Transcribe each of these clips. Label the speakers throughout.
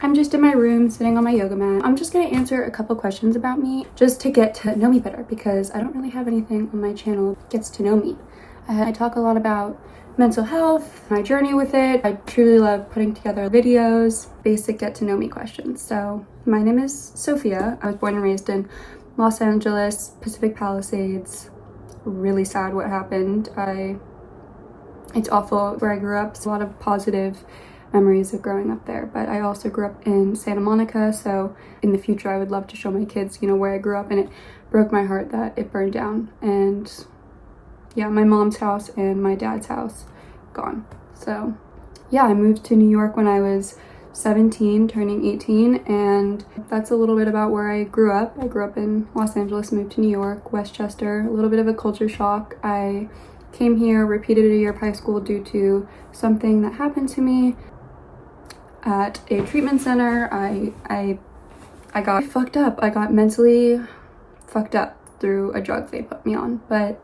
Speaker 1: I'm just in my room sitting on my yoga mat. I'm just gonna answer a couple questions about me just to get to know me better, because I don't really have anything on my channel that gets to know me. I talk a lot about mental health, my journey with it. I truly love putting together videos, basic get to know me questions. So my name is Sophia. I was born and raised in Los Angeles, Pacific Palisades. Really sad what happened. It's awful where I grew up. It's a lot of positive memories of growing up there, but I also grew up in Santa Monica, so in the future I would love to show my kids, where I grew up, and it broke my heart that it burned down. And yeah, my mom's house and my dad's house gone. So yeah, I moved to New York when I was 17, turning 18, and that's a little bit about where I grew up. I grew up in Los Angeles, moved to New York, Westchester, a little bit of a culture shock. I came here, repeated a year of high school due to something that happened to me at a treatment center. I got fucked up. I got mentally fucked up through a drug they put me on, but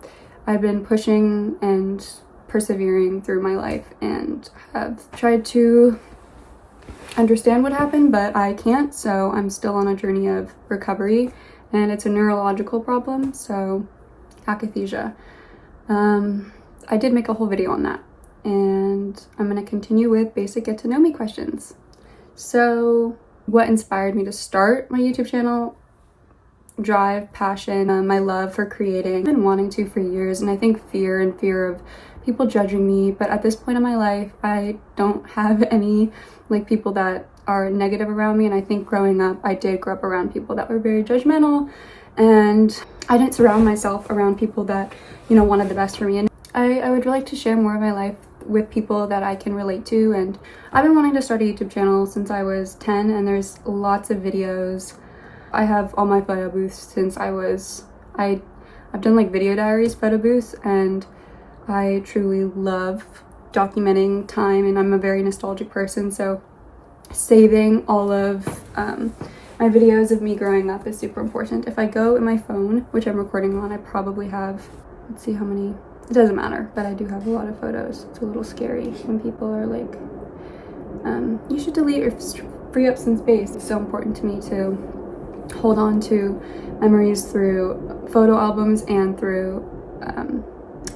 Speaker 1: I've been pushing and persevering through my life and have tried to understand what happened, but I can't, so I'm still on a journey of recovery, and it's a neurological problem, so akathisia. I did make a whole video on that, and I'm going to continue with basic get to know me questions. So what inspired me to start my YouTube channel? Drive, passion, my love for creating. I've been wanting to for years, and I think fear of people judging me, but at this point in my life I don't have any people that are negative around me, and I think growing up I did grow up around people that were very judgmental, and I didn't surround myself around people that wanted the best for me. And I would like to share more of my life with people that I can relate to, and I've been wanting to start a YouTube channel since I was 10, and there's lots of videos. I have all my photo booths since I've done video diaries photo booths, and I truly love documenting time, and I'm a very nostalgic person, so saving all of my videos of me growing up is super important. If I go in my phone, which I'm recording on, I probably have, let's see how many, it doesn't matter, but I do have a lot of photos. It's a little scary when people are like, you should delete or free up some space. It's so important to me to hold on to memories through photo albums and through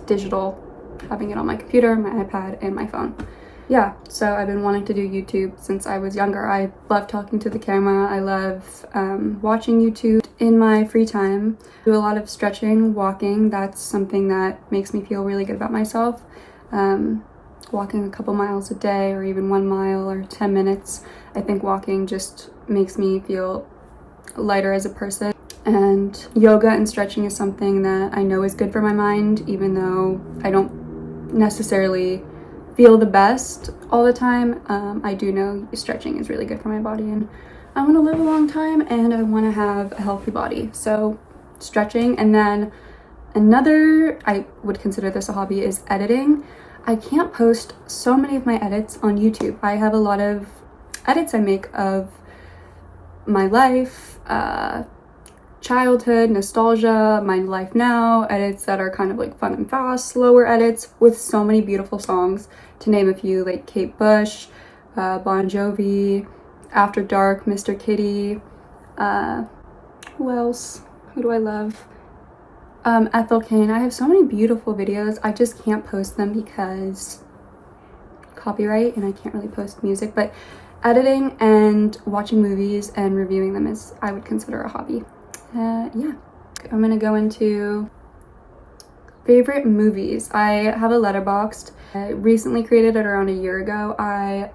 Speaker 1: digital, having it on my computer, my iPad, and my phone. Yeah, so I've been wanting to do YouTube since I was younger. I love talking to the camera. I love watching YouTube in my free time. Do a lot of stretching, walking. That's something that makes me feel really good about myself. Walking a couple miles a day, or even 1 mile or 10 minutes. I think walking just makes me feel lighter as a person. And yoga and stretching is something that I know is good for my mind, even though I don't necessarily feel the best all the time. I do know stretching is really good for my body, and I want to live a long time and I want to have a healthy body. So stretching. And then another, I would consider this a hobby, is editing. I can't post so many of my edits on YouTube. I have a lot of edits I make of my life, childhood, nostalgia, my life now, edits that are kind of fun and fast, slower edits with so many beautiful songs, to name a few, like Kate Bush, Bon Jovi, After Dark, Mr. Kitty, who else? Who do I love? Ethel Cain. I have so many beautiful videos. I just can't post them because copyright, and I can't really post music, but editing and watching movies and reviewing them is, I would consider, a hobby. Yeah, I'm gonna go into favorite movies. I have a Letterboxd. I recently created it around a year ago. I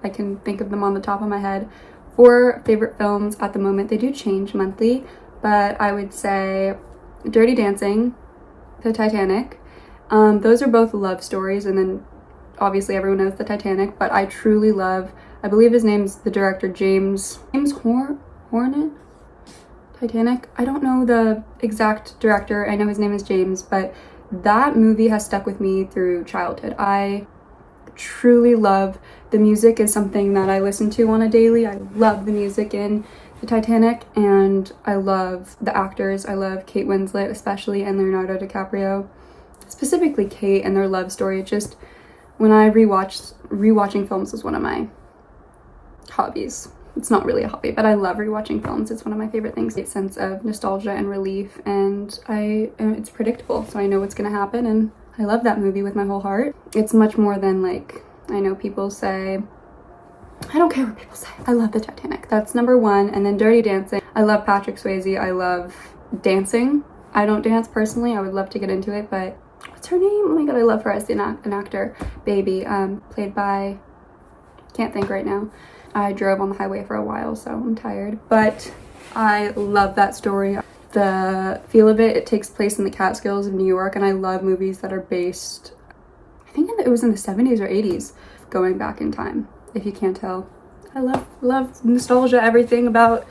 Speaker 1: can think of them on the top of my head. 4 favorite films at the moment. They do change monthly, but I would say Dirty Dancing, The Titanic. Those are both love stories, and then obviously everyone knows The Titanic, but I truly love, I believe his name's the director, James Horner? Titanic? I don't know the exact director. I know his name is James, but that movie has stuck with me through childhood. I truly love the music. Is something that I listen to on a daily. I love the music in the Titanic, and I love the actors. I love Kate Winslet especially, and Leonardo DiCaprio. Specifically Kate and their love story. It just, when I rewatching films was one of my hobbies. It's not really a hobby, but I love rewatching films. It's one of my favorite things. It's a sense of nostalgia and relief, and it's predictable, so I know what's gonna happen, and I love that movie with my whole heart. It's much more than, like, I know people say, I don't care what people say. I love the Titanic. That's number one. And then Dirty Dancing. I love Patrick Swayze. I love dancing. I don't dance personally. I would love to get into it, but what's her name? Oh my god, I love her as an actor. Baby, played by, can't think right now. I drove on the highway for a while, so I'm tired. But I love that story. The feel of it, it takes place in the Catskills of New York, and I love movies that are based, I think it was in the 70s or 80s, going back in time, if you can't tell. I love nostalgia, everything about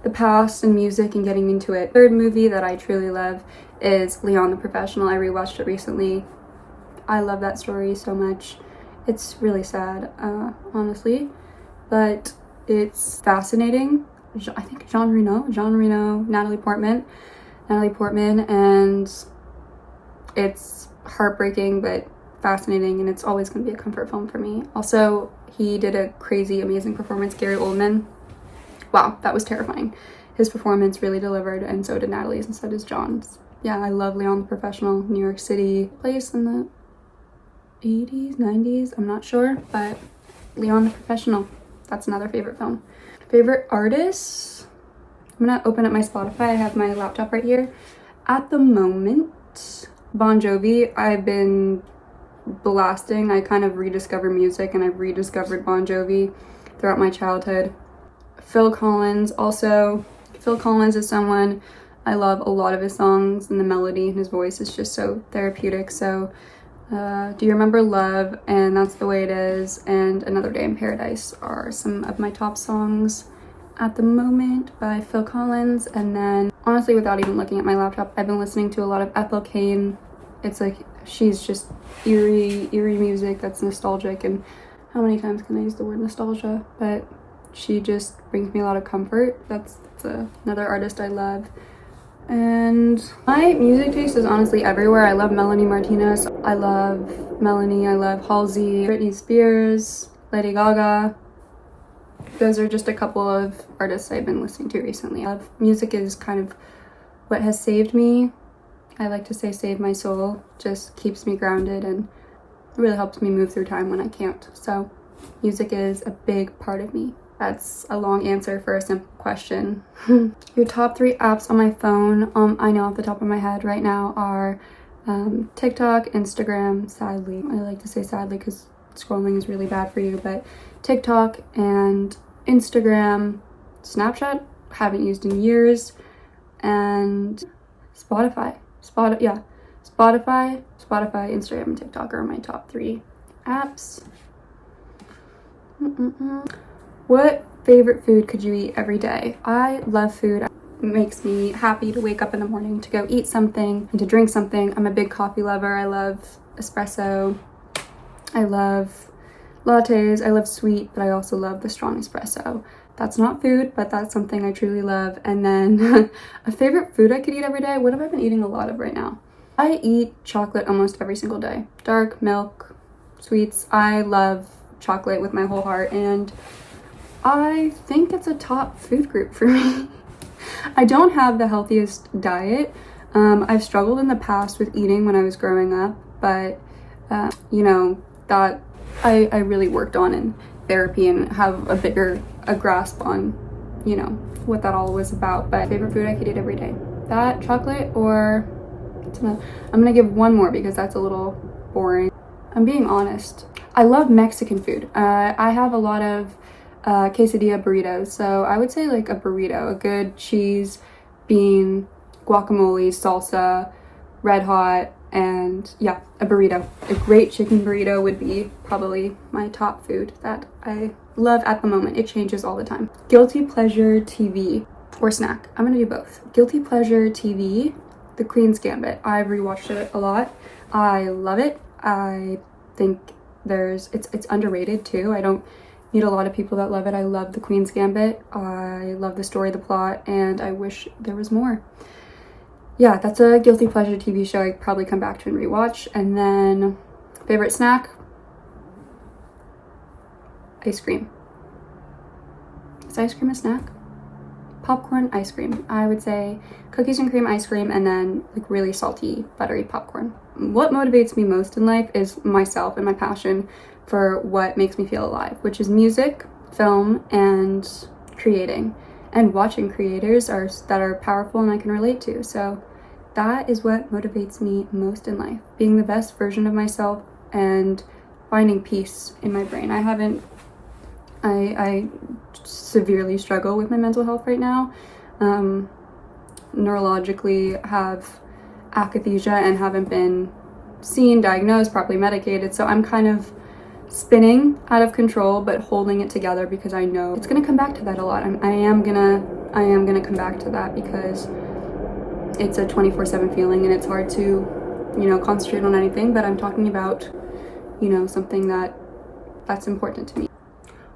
Speaker 1: the past and music and getting into it. Third movie that I truly love is Leon the Professional. I rewatched it recently. I love that story so much. It's really sad, honestly, but it's fascinating. I think Jean Reno, Natalie Portman, and it's heartbreaking but fascinating, and it's always going to be a comfort film for me. Also, he did a crazy, amazing performance. Gary Oldman, wow, that was terrifying. His performance really delivered, and so did Natalie's, and so does John's. Yeah, I love Leon the Professional. New York City, place in the 80s, 90s, I'm not sure, but Leon the Professional, that's another favorite film. Favorite artists? I'm gonna open up my Spotify. I have my laptop right here. At the moment, Bon Jovi, I've been blasting. I kind of rediscover music, and I've rediscovered Bon Jovi throughout my childhood. Phil Collins, also. Phil Collins is someone I love a lot of his songs, and the melody and his voice is just so therapeutic. So Do You Remember Love and That's the Way It Is and Another Day in Paradise are some of my top songs at the moment by Phil Collins. And then, honestly, without even looking at my laptop, I've been listening to a lot of Ethel Cain. It's like, she's just eerie music that's nostalgic, and how many times can I use the word nostalgia? But she just brings me a lot of comfort. That's another artist I love. And my music taste is honestly everywhere. I love Melanie Martinez. I love Melanie. I love Halsey, Britney Spears, Lady Gaga. Those are just a couple of artists I've been listening to recently. Music is kind of what has saved me. I like to say save my soul. Just keeps me grounded and really helps me move through time when I can't. So music is a big part of me. That's a long answer for a simple question. Your top 3 apps on my phone, I know off the top of my head right now, are TikTok, Instagram, sadly. I like to say sadly because scrolling is really bad for you, but TikTok and Instagram, Snapchat, haven't used in years, and Spotify, Instagram, and TikTok are my top 3 apps. What favorite food could you eat every day? I love food. It makes me happy to wake up in the morning to go eat something and to drink something. I'm a big coffee lover. I love espresso. I love lattes. I love sweet, but I also love the strong espresso. That's not food, but that's something I truly love. And then a favorite food I could eat every day. What have I been eating a lot of right now? I eat chocolate almost every single day. Dark, milk, sweets. I love chocolate with my whole heart, and I think it's a top food group for me. I don't have the healthiest diet. I've struggled in the past with eating when I was growing up, but you know, that I really worked on in therapy and have a grasp on, you know, what that all was about. But favorite food I could eat every day. That, chocolate, or I'm gonna give one more because that's a little boring. I'm being honest. I love Mexican food. I have a lot of quesadilla burritos, so I would say like a burrito, a good cheese, bean, guacamole, salsa, red hot, and yeah, a burrito. A great chicken burrito would be probably my top food that I love at the moment. It changes all the time. Guilty pleasure TV or snack. I'm gonna do both. Guilty pleasure TV, The Queen's Gambit. I've rewatched it a lot. I love it. I think it's underrated too. I don't meet a lot of people that love it. I love The Queen's Gambit. I love the story, the plot, and I wish there was more. Yeah, that's a guilty pleasure TV show I'd probably come back to and rewatch. And then favorite snack? Ice cream. Is ice cream a snack? Popcorn, ice cream. I would say cookies and cream ice cream, and then like really salty, buttery popcorn. What motivates me most in life is myself and my passion for what makes me feel alive, which is music, film, and creating, and watching creators that are powerful and I can relate to. So that is what motivates me most in life, being the best version of myself and finding peace in my brain. I severely struggle with my mental health right now. Neurologically have akathisia and haven't been seen, diagnosed, properly medicated. So I'm kind of spinning out of control, but holding it together because I know it's gonna come back to that a lot. I am gonna come back to that because it's a 24/7 feeling and it's hard to, you know, concentrate on anything. But I'm talking about, you know, something that's important to me.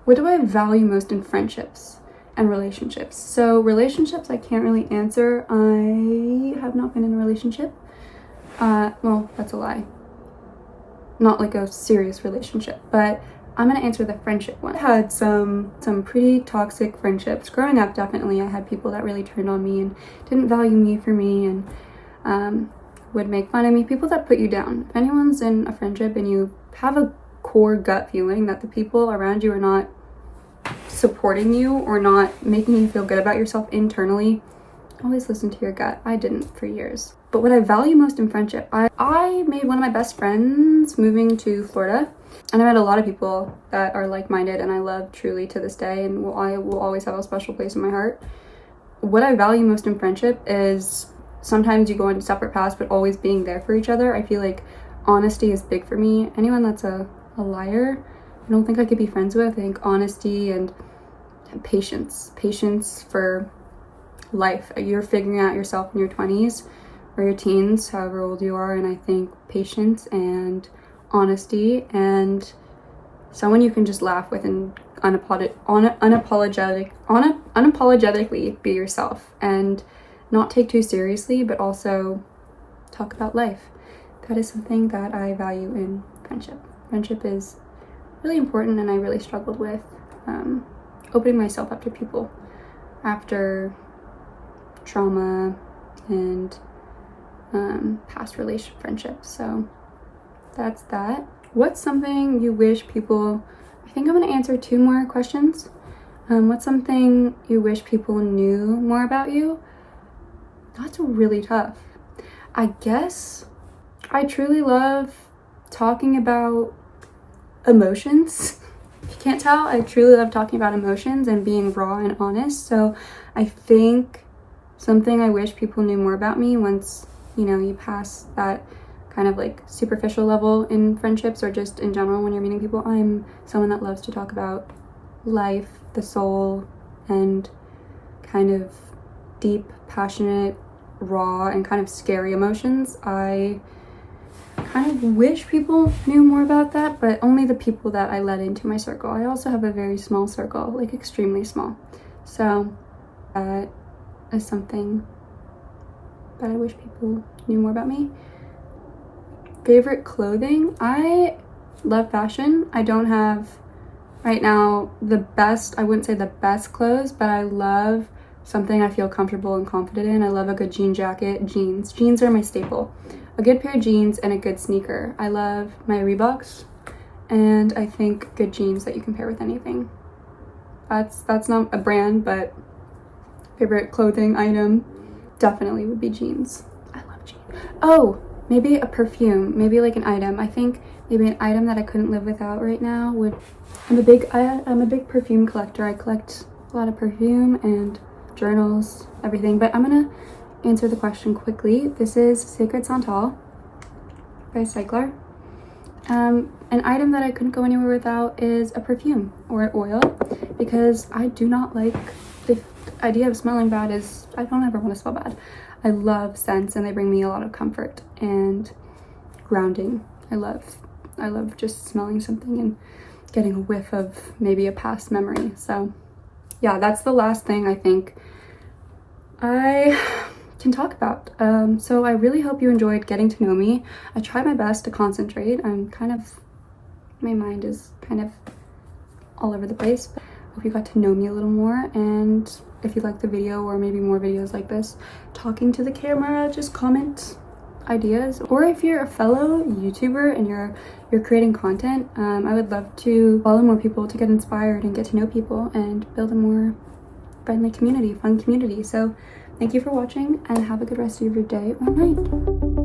Speaker 1: What do I value most in friendships and relationships? So relationships, I can't really answer. I have not been in a relationship. Well, that's a lie. Not like a serious relationship, but I'm gonna answer the friendship one. I had some pretty toxic friendships. Growing up, definitely, I had people that really turned on me and didn't value me for me and would make fun of me, people that put you down. If anyone's in a friendship and you have a core gut feeling that the people around you are not supporting you or not making you feel good about yourself internally, always listen to your gut. I didn't for years. But what I value most in friendship, I made one of my best friends moving to Florida, and I met a lot of people that are like-minded and I love truly to this day, and I will always have a special place in my heart. What I value most in friendship is sometimes you go into separate paths, but always being there for each other. I feel like honesty is big for me. Anyone that's a liar, I don't think I could be friends with. I think honesty and patience for life. You're figuring out yourself in your 20s or your teens, however old you are, and I think patience and honesty and someone you can just laugh with and unapologetically be yourself and not take too seriously, but also talk about life. That is something that I value in friendship. Friendship is really important, and I really struggled with opening myself up to people after trauma and past friendships. So that's that. What's something you wish people, I think I'm going to answer 2 more questions. What's something you wish people knew more about you? That's really tough. I guess I truly love talking about emotions. If you can't tell, I truly love talking about emotions and being raw and honest. So I think something I wish people knew more about me once, you know, you pass that kind of like superficial level in friendships or just in general when you're meeting people. I'm someone that loves to talk about life, the soul, and kind of deep, passionate, raw, and kind of scary emotions. I kind of wish people knew more about that, but only the people that I let into my circle. I also have a very small circle, like extremely small. So that is something that I wish people knew more about me. Favorite clothing? I love fashion. I don't have right now the best, I wouldn't say the best clothes, but I love something I feel comfortable and confident in. I love a good jean jacket. Jeans are my staple. A good pair of jeans and a good sneaker. I love my Reeboks, and I think good jeans that you can pair with anything. That's not a brand, but favorite clothing item definitely would be jeans. I love jeans. Oh, maybe a perfume, maybe like an item. I think maybe an item that I couldn't live without right now would, I'm a big perfume collector. I collect a lot of perfume and journals, everything, but I'm gonna answer the question quickly. This is Sacred Santal by Cyclar. An item that I couldn't go anywhere without is a perfume or oil, because I do not like the idea of smelling bad. I don't ever want to smell bad. I love scents and they bring me a lot of comfort and grounding. I love just smelling something and getting a whiff of maybe a past memory. So yeah, that's the last thing I think I can talk about. So I really hope you enjoyed getting to know me. I try my best to concentrate. My mind is kind of all over the place. Hope you got to know me a little more, and if you like the video or maybe more videos like this talking to the camera, just comment ideas. Or if you're a fellow YouTuber and you're creating content, I would love to follow more people to get inspired and get to know people and build a more friendly community, fun community. So thank you for watching and have a good rest of your day or night.